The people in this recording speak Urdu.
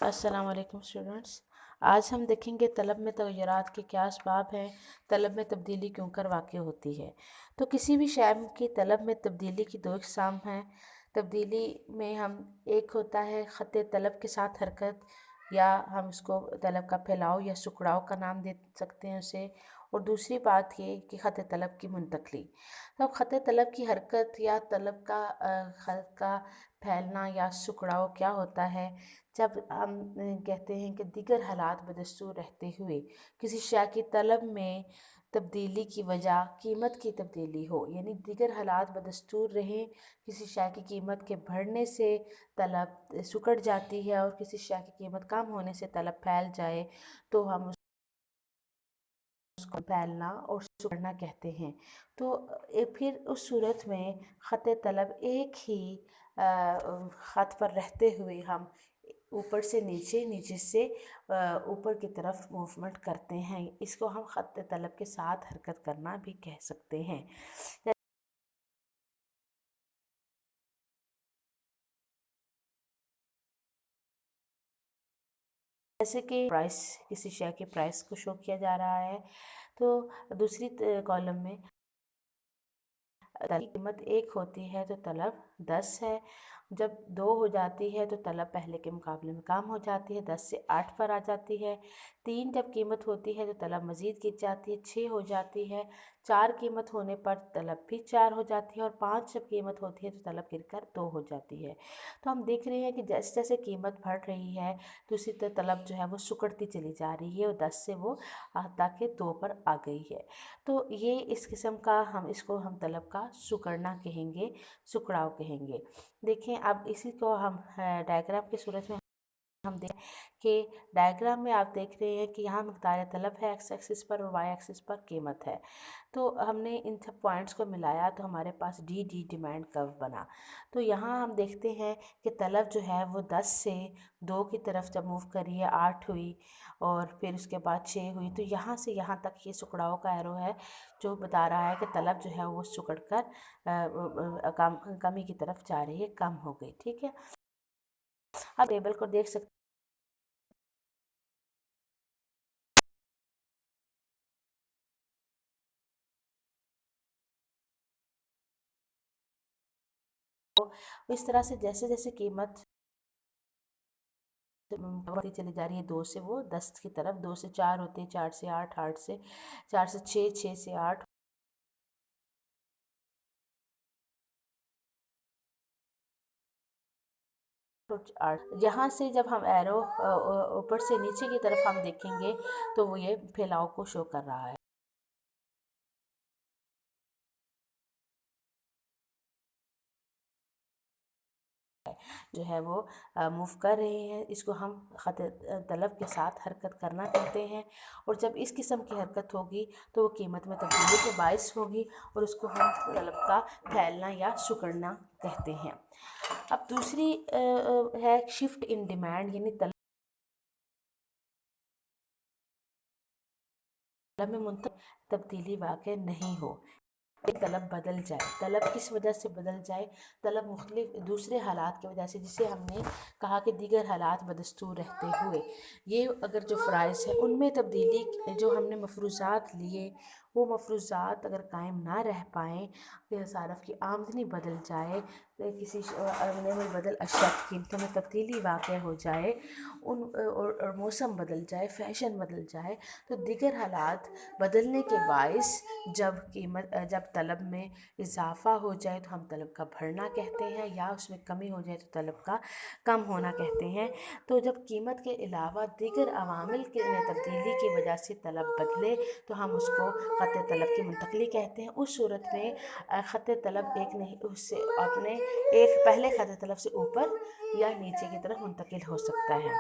السلام علیکم اسٹوڈنٹس، آج ہم دیکھیں گے طلب میں تغیرات کے کیا اسباب ہیں، طلب میں تبدیلی کیوں کر واقع ہوتی ہے۔ تو کسی بھی شے کی طلب میں تبدیلی کی دو اقسام ہیں۔ تبدیلی میں ایک ہوتا ہے خط طلب کے ساتھ حرکت، یا ہم اس کو طلب کا پھیلاؤ یا سکڑاؤ کا نام دے سکتے ہیں اسے، اور دوسری بات یہ کہ خط طلب کی منتقلی۔ تو خط طلب کی حرکت یا طلب کا خط کا پھیلنا یا سکڑاؤ کیا ہوتا ہے؟ جب ہم کہتے ہیں کہ دیگر حالات بدستور رہتے ہوئے کسی شے کی طلب میں تبدیلی کی وجہ قیمت کی تبدیلی ہو، یعنی دیگر حالات بدستور رہیں، کسی شے کی قیمت کے بڑھنے سے طلب سکڑ جاتی ہے اور کسی شے کی قیمت کم ہونے سے طلب پھیل جائے، تو ہم اس کو پھیلنا اور سکڑنا کہتے ہیں۔ تو پھر اس صورت میں خط طلب ایک ہی خط پر رہتے ہوئے ہم اوپر سے نیچے، نیچے سے اوپر کی طرف موومنٹ کرتے ہیں، اس کو ہم خط طلب کے ساتھ حرکت کرنا بھی کہہ سکتے ہیں۔ جیسے کہ پرائس، کسی شے کے پرائس کو شو کیا جا رہا ہے، تو دوسری کالم میں قیمت 1 ہوتی ہے تو طلب 10 ہے، جب 2 ہو جاتی ہے تو طلب پہلے کے مقابلے میں کم ہو جاتی ہے، 10 سے 8 پر آ جاتی ہے۔ 3 جب قیمت ہوتی ہے تو طلب مزید گر جاتی ہے، 6 ہو جاتی ہے۔ 4 قیمت ہونے پر طلب بھی 4 ہو جاتی ہے، اور 5 جب قیمت ہوتی ہے تو طلب گر کر 2 ہو جاتی ہے۔ تو ہم دیکھ رہے ہیں کہ جیسے جیسے قیمت بڑھ رہی ہے تو اسی طرح طلب جو ہے وہ سکڑتی چلی جا رہی ہے، اور 10 سے وہ تاکہ 2 پر آ گئی ہے۔ تو یہ اس قسم کا اس کو ہم طلب کا سکڑنا کہیں گے، سکڑاؤ کہیں گے۔ دیکھیں اب اسی کو ہم ڈائیگرام کی صورت میں ہم دیکھیں کہ ڈائیگرام میں آپ دیکھ رہے ہیں کہ یہاں مقدار طلب ہے ایکس ایکسس پر اور وائی ایکسس پر قیمت ہے۔ تو ہم نے ان سب پوائنٹس کو ملایا تو ہمارے پاس ڈی ڈیمانڈ کرو بنا۔ تو یہاں ہم دیکھتے ہیں کہ طلب جو ہے وہ 10 سے 2 کی طرف جب موو کری ہے 8 ہوئی، اور پھر اس کے بعد 6 ہوئی، تو یہاں سے یہاں تک یہ سکڑاؤ کا ایرو ہے جو بتا رہا ہے کہ طلب جو ہے وہ سکڑ کر کمی کی طرف جا رہی ہے، کم ہو گئی۔ ٹھیک ہے، اب ٹیبل کو دیکھ سکتے اس طرح سے جیسے جیسے قیمت بڑھتی چلی جا رہی ہے، 2 سے وہ 10 کی طرف، 2 سے 4 ہوتے ہیں، 4 سے 8، 8 سے 4 سے 6، 6 سے 8، یہاں سے جب ہم ایرو اوپر سے نیچے کی طرف ہم دیکھیں گے تو وہ یہ پھیلاؤ کو شو کر رہا ہے، جو ہے وہ موو کر رہے ہیں۔ اس کو ہم خط طلب کے ساتھ حرکت کرنا کہتے ہیں، اور جب اس قسم کی حرکت ہوگی تو وہ قیمت میں تبدیلی کے باعث ہوگی، اور اس کو ہم طلب کا پھیلنا یا سکڑنا کہتے ہیں۔ اب دوسری ہے شفٹ ان ڈیمانڈ، یعنی طلب میں تبدیلی واقع نہیں ہو، طلب بدل جائے۔ طلب کس وجہ سے بدل جائے؟ طلب مختلف دوسرے حالات کی وجہ سے، جسے ہم نے کہا کہ دیگر حالات بدستور رہتے ہوئے، یہ اگر جو فرائض ہے ان میں تبدیلی، جو ہم نے مفروضات لیے وہ مفروضات اگر قائم نہ رہ پائیں، صارف کی آمدنی بدل جائے، کسی بدل اشیاء کی قیمتوں میں تبدیلی واقع ہو جائے، اور موسم بدل جائے، فیشن بدل جائے، تو دیگر حالات بدلنے کے باعث جب طلب میں اضافہ ہو جائے تو ہم طلب کا بڑھنا کہتے ہیں، یا اس میں کمی ہو جائے تو طلب کا کم ہونا کہتے ہیں۔ تو جب قیمت کے علاوہ دیگر عوامل میں تبدیلی کی وجہ سے طلب بدلے تو ہم اس کو خط طلب کی منتقلی کہتے ہیں۔ اس صورت میں خط طلب ایک نہیں، اس سے اپنے ایک پہلے خط طلب سے اوپر یا نیچے کی طرف منتقل ہو سکتا ہے۔